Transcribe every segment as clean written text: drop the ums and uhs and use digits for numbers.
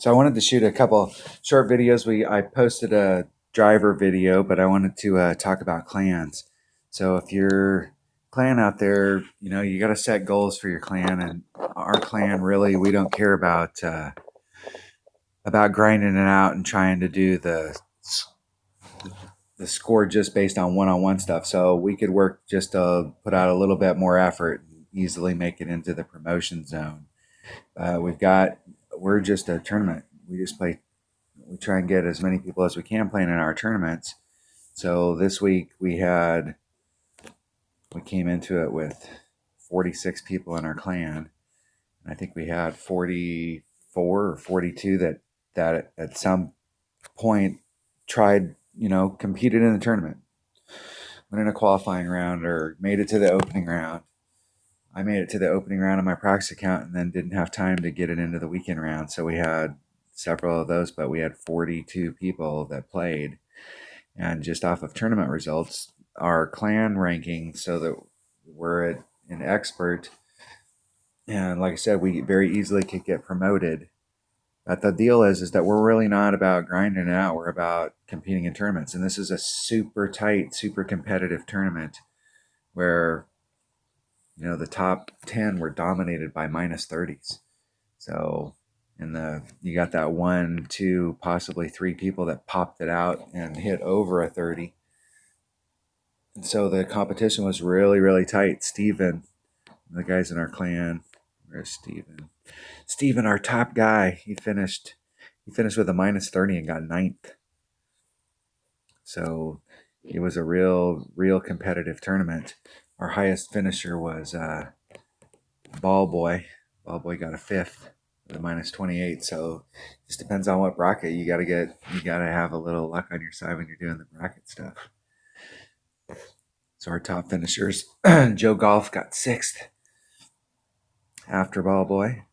So I wanted to shoot a couple short videos. I posted a driver video, but I wanted to talk about clans. So if you're clan out there, you got to set goals for your clan. And our clan, really, we don't care about grinding it out and trying to do the score just based on one-on-one stuff. So we could work just to put out a little bit more effort and easily make it into the promotion zone. We're just a tournament. We try and get as many people as we can playing in our tournaments. So this week we came into it with 46 people in our clan. And I think we had 44 or 42 that at some point tried, competed in the tournament, went in a qualifying round or made it to the opening round. I made it to the opening round on my practice account and then didn't have time to get it into the weekend round. So we had several of those, but we had 42 people that played. And just off of tournament results, our clan ranking, so that we're an expert. And like I said, we very easily could get promoted. But the deal is that we're really not about grinding it out. We're about competing in tournaments. And this is a super tight, super competitive tournament where, the top 10 were dominated by minus 30s. So you got that 1, 2, possibly 3 people that popped it out and hit over a 30. And so the competition was really, really tight. Steven, the guys in our clan, where's Steven? Steven, our top guy, he finished with a minus 30 and got 9th. So it was a real, real competitive tournament. Our highest finisher was Ball Boy. Ball Boy got a 5th with a minus 28. So it just depends on what bracket you got to have a little luck on your side when you're doing the bracket stuff. So our top finishers, Joe Golf got 6th after Ball Boy.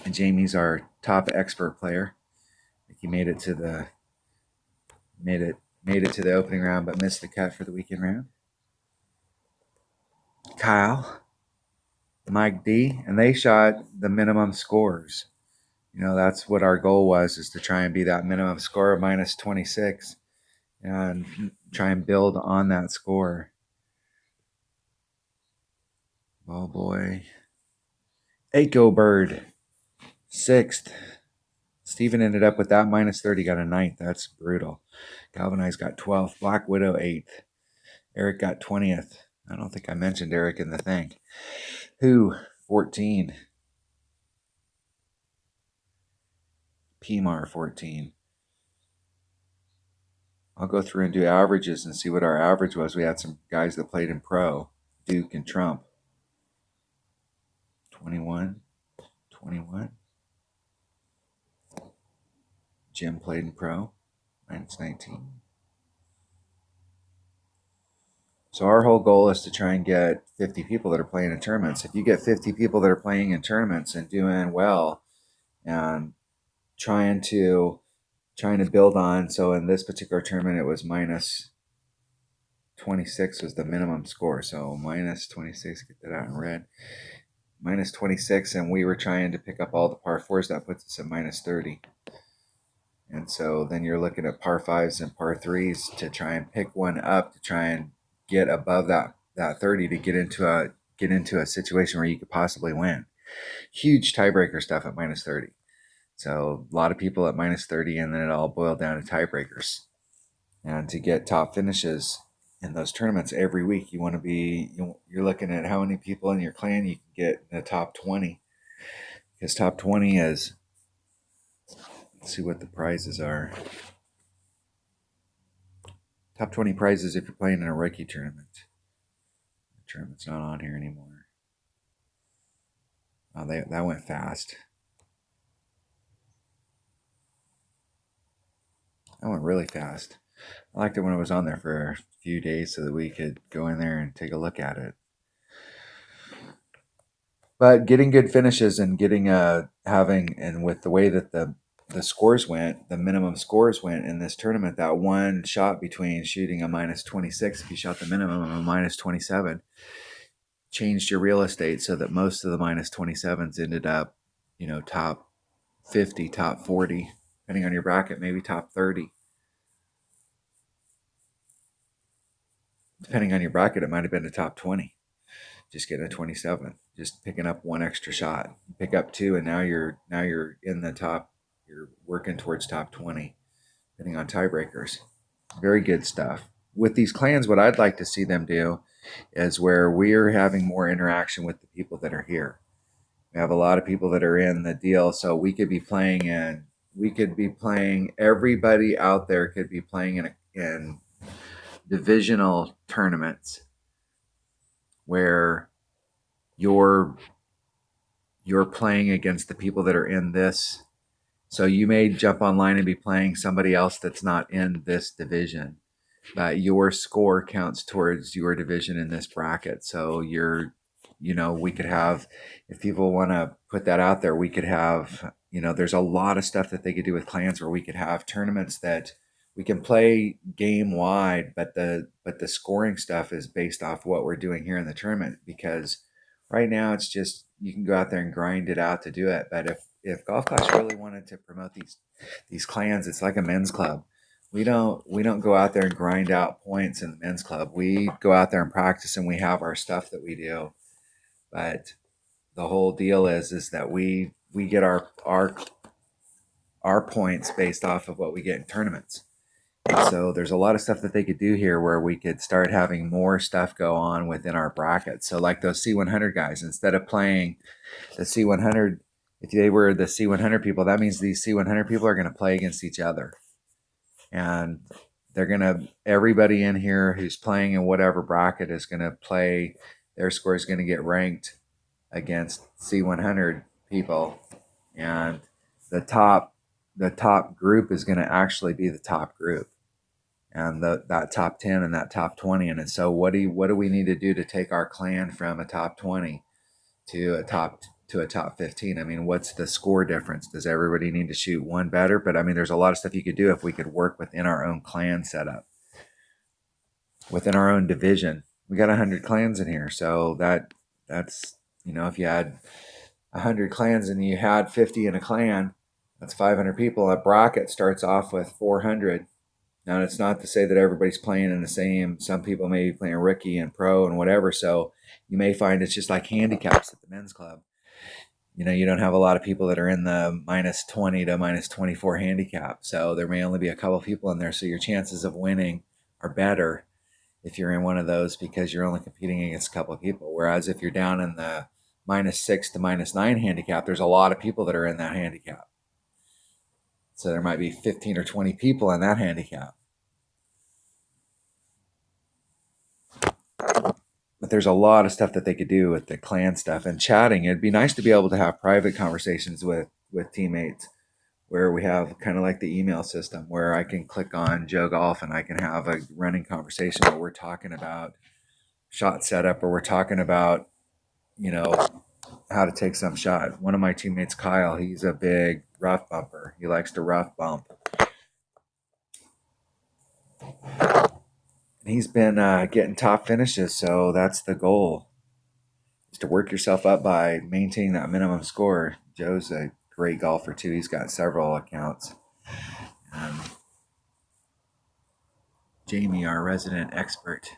And Jamie's our top expert player. I think he made it to the opening round, but missed the cut for the weekend round. Kyle, Mike D, and they shot the minimum scores. That's what our goal was, is to try and be that minimum score of minus 26 and try and build on that score. Ball Boy. Aiko Bird, 6th. Steven ended up with that minus 30, got a 9th. That's brutal. Galvanized got 12th. Black Widow, 8th. Eric got 20th. I don't think I mentioned Eric in the thing. Who, 14. PMAR, 14. I'll go through and do averages and see what our average was. We had some guys that played in pro. Duke and Trump. 21. Jim played in pro. Minus 19. So our whole goal is to try and get 50 people that are playing in tournaments. If you get 50 people that are playing in tournaments and doing well and trying to build on, so in this particular tournament, it was minus 26 was the minimum score. So minus 26, get that out in red. Minus 26, and we were trying to pick up all the par 4s. That puts us at minus 30. And so then you're looking at par 5s and par 3s to try and pick one up to try and get above that 30 to get into a situation where you could possibly win. Huge tiebreaker stuff at minus 30. So a lot of people at minus 30, and then it all boiled down to tiebreakers. And to get top finishes in those tournaments every week, you want to be, you're looking at how many people in your clan you can get in the top 20. Because top 20 is, let's see what the prizes are. Top 20 prizes if you're playing in a rookie tournament. The tournament's not on here anymore. Oh, that went fast. That went really fast. I liked it when it was on there for a few days so that we could go in there and take a look at it. But getting good finishes and getting and with the way that the scores went, the minimum scores went in this tournament, that one shot between shooting a minus 26, if you shot the minimum of a minus 27, changed your real estate so that most of the minus 27s ended up, top 50, top 40, depending on your bracket, maybe top 30. Depending on your bracket, it might have been the top 20. Just getting a 27, just picking up one extra shot. You pick up two, and now you're in the top. You're working towards top 20, depending on tiebreakers. Very good stuff. With these clans, what I'd like to see them do is where we're having more interaction with the people that are here. We have a lot of people that are in the deal, so we could be playing everybody out there could be playing in divisional tournaments where you're playing against the people that are in this. So you may jump online and be playing somebody else that's not in this division, but your score counts towards your division in this bracket. So we could have, if people want to put that out there, we could have, there's a lot of stuff that they could do with clans where we could have tournaments that we can play game wide, but the scoring stuff is based off what we're doing here in the tournament, because right now it's just, you can go out there and grind it out to do it. But if Golf Clash really wanted to promote these clans, it's like a men's club. We don't go out there and grind out points in the men's club. We go out there and practice, and we have our stuff that we do. But the whole deal is that we get our points based off of what we get in tournaments. And so there's a lot of stuff that they could do here where we could start having more stuff go on within our bracket. So like those C100 guys, instead of playing the C100, if they were the C100 people, that means these C100 people are going to play against each other. And everybody in here who's playing in whatever bracket is going to play, their score is going to get ranked against C100 people. And the top group is going to actually be the top group, and that top 10 and that top 20. And so what do we need to do to take our clan from a top 20 to a top 15? I mean, what's the score difference? Does everybody need to shoot one better? But I mean, there's a lot of stuff you could do if we could work within our own clan setup, within our own division. We got 100 clans in here, so that's if you had 100 clans and you had 50 in a clan, that's 500 people. A bracket starts off with 400. Now, it's not to say that everybody's playing in the same. Some people may be playing rookie and pro and whatever. So you may find it's just like handicaps at the men's club. You don't have a lot of people that are in the minus 20 to minus 24 handicap. So there may only be a couple people in there. So your chances of winning are better if you're in one of those, because you're only competing against a couple of people. Whereas if you're down in the minus 6 to minus 9 handicap, there's a lot of people that are in that handicap. So there might be 15 or 20 people in that handicap. But there's a lot of stuff that they could do with the clan stuff and chatting. It'd be nice to be able to have private conversations with teammates, where we have kind of like the email system where I can click on Joe Golf and I can have a running conversation where we're talking about shot setup, or we're talking about, how to take some shot. One of my teammates, Kyle, he's a big rough bumper. He likes to rough bump. And he's been getting top finishes, so that's the goal, is to work yourself up by maintaining that minimum score. Joe's a great golfer too. He's got several accounts. Jamie, our resident expert.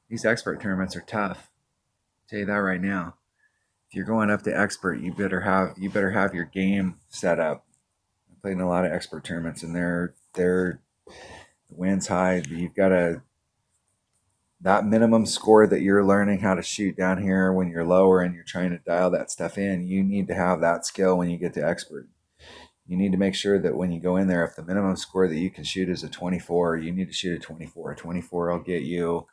These expert tournaments are tough. I'll tell you that right now. If you're going up to expert, you better have your game set up. I played in a lot of expert tournaments, and they're the wind's high. You've got that minimum score that you're learning how to shoot down here when you're lower and you're trying to dial that stuff in. You need to have that skill when you get to expert. You need to make sure that when you go in there, if the minimum score that you can shoot is a 24, you need to shoot a 24. A 24 will get you,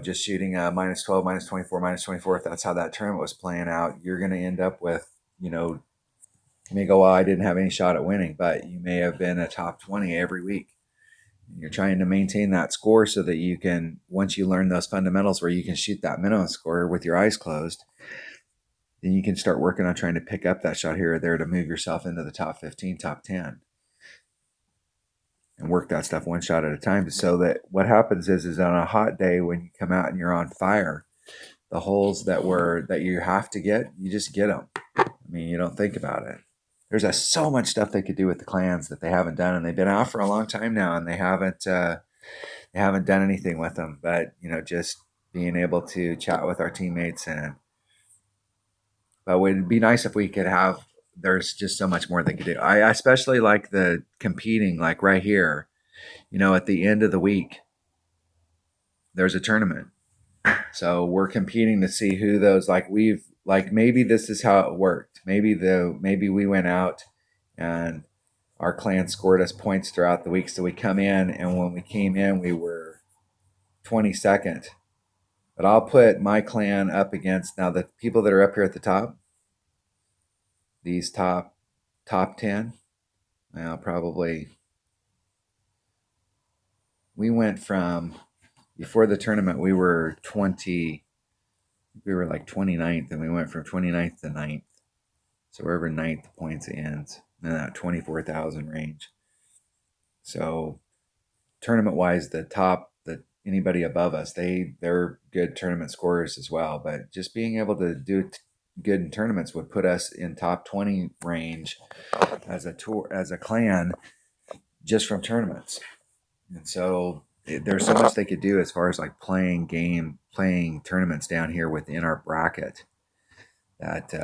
just shooting a minus 12, minus 24, minus 24. If that's how that tournament was playing out, you're going to end up with, you may go, well, I didn't have any shot at winning, but you may have been a top 20 every week. You're trying to maintain that score so that you can, once you learn those fundamentals where you can shoot that minimum score with your eyes closed, then you can start working on trying to pick up that shot here or there to move yourself into the top 15, top 10, and work that stuff one shot at a time. So that what happens is on a hot day when you come out and you're on fire, the holes that you have to get, you just get them. mean, you don't think about it. There's so much stuff they could do with the clans that they haven't done, and they've been out for a long time now, and they haven't done anything with them. But just being able to chat with our teammates, but it would be nice if we could have. There's just so much more they could do. I especially like the competing, like right here. At the end of the week, there's a tournament. So we're competing to see who those maybe this is how it worked. Maybe we went out and our clan scored us points throughout the week. So we come in, and when we came in, we were 22nd. But I'll put my clan up against now the people that are up here at the top. These top 10. Well, probably we went from before the tournament we were like 29th, and we went from 29th to 9th. So wherever 9th points ends in that 24,000 range. So tournament wise, anybody above us, they're good tournament scorers as well. But just being able to do good in tournaments would put us in top 20 range as a clan just from tournaments. And so there's so much they could do as far as like playing tournaments down here within our bracket that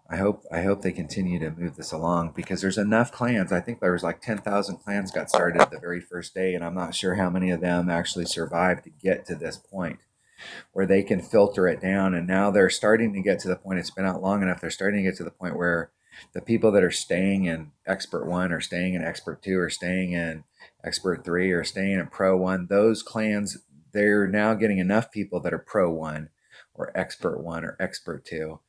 I hope they continue to move this along, because there's enough clans. I think there was like 10,000 clans got started the very first day, and I'm not sure how many of them actually survived to get to this point where they can filter it down. And now they're starting to get to the point, it's been out long enough, they're starting to get to the point where the people that are staying in Expert 1 or staying in Expert 2 or staying in Expert 3 or staying in Pro 1, those clans, they're now getting enough people that are Pro 1 or Expert 1 or Expert 2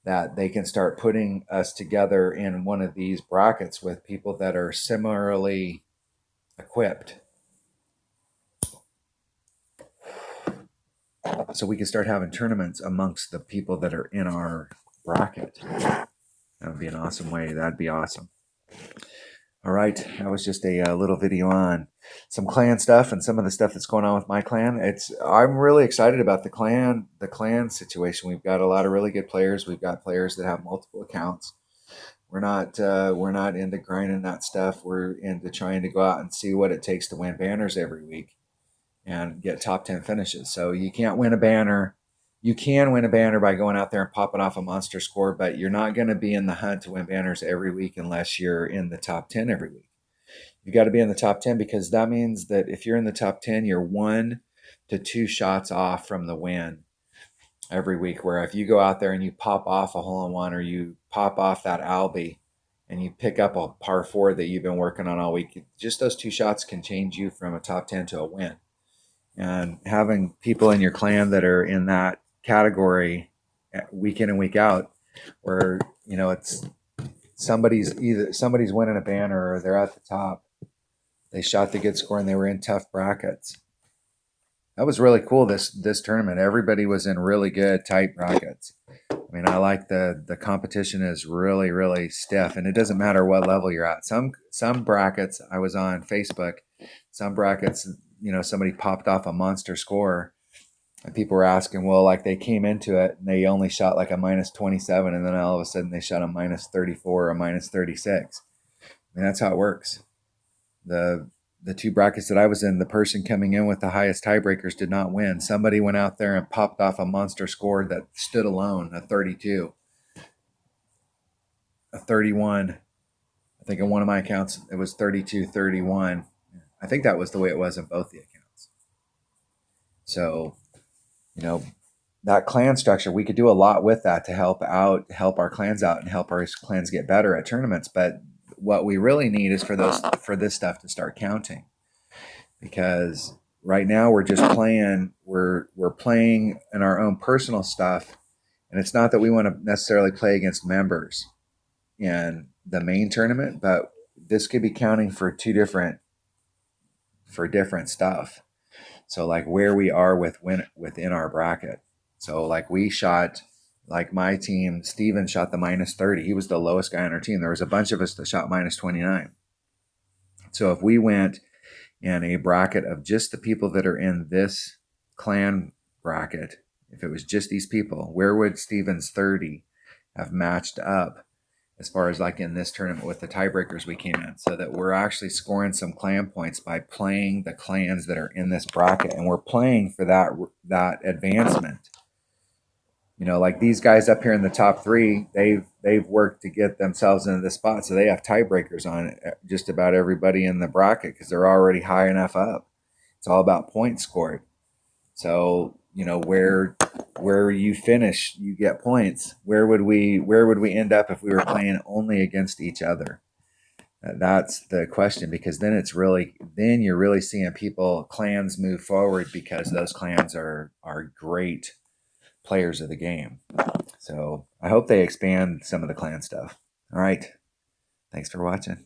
that they can start putting us together in one of these brackets with people that are similarly equipped. So we can start having tournaments amongst the people that are in our bracket. That would be an awesome way. That'd be awesome. All right, that was just a little video on some clan stuff and some of the stuff that's going on with my clan. I'm really excited about the clan situation. We've got a lot of really good players. We've got players that have multiple accounts. We're not into grinding that stuff. We're into trying to go out and see what it takes to win banners every week and get top 10 finishes. So you can't win a banner. You can win a banner by going out there and popping off a monster score, but you're not going to be in the hunt to win banners every week unless you're in the top 10 every week. You got to be in the top 10, because that means that if you're in the top 10, you're 1 to 2 shots off from the win every week. Where if you go out there and you pop off a hole-in-one, or you pop off that Albie and you pick up a par 4 that you've been working on all week, just those 2 shots can change you from a top 10 to a win. And having people in your clan that are in that category week in and week out, where it's somebody's winning a banner or they're at the top, they shot the good score and they were in tough brackets. That was really cool. This tournament, everybody was in really good tight brackets. I mean, I like the competition is really, really stiff, and it doesn't matter what level you're at. Some brackets, I was on Facebook, some brackets, somebody popped off a monster score. And people were asking, well, like they came into it and they only shot like a -27, and then all of a sudden they shot a -34 or a -36. I mean, that's how it works. The 2 brackets that I was in, the person coming in with the highest tiebreakers did not win. Somebody went out there and popped off a monster score that stood alone, a 32, a 31. I think in one of my accounts it was 32-31. I think that was the way it was in both the accounts. So that clan structure, we could do a lot with that to help our clans out and help our clans get better at tournaments. But what we really need is for this stuff to start counting, because right now we're just playing, we're playing in our own personal stuff. And it's not that we want to necessarily play against members in the main tournament, but this could be counting for different stuff. So like where we are within our bracket. So like we shot, like my team, Steven shot the -30. He was the lowest guy on our team. There was a bunch of us that shot -29. So if we went in a bracket of just the people that are in this clan bracket, if it was just these people, where would Steven's 30 have matched up as far as like in this tournament with the tiebreakers we came in, so that we're actually scoring some clan points by playing the clans that are in this bracket, and we're playing for that advancement. You know, like these guys up here in the top three, they've worked to get themselves into this spot, so they have tiebreakers on just about everybody in the bracket because they're already high enough up. It's all about points scored. So you know where you finish, you get points. Where would we end up if we were playing only against each other? That's the question, because then you're really seeing clans move forward because those clans are great players of the game. So I hope they expand some of the clan stuff. All right. Thanks for watching.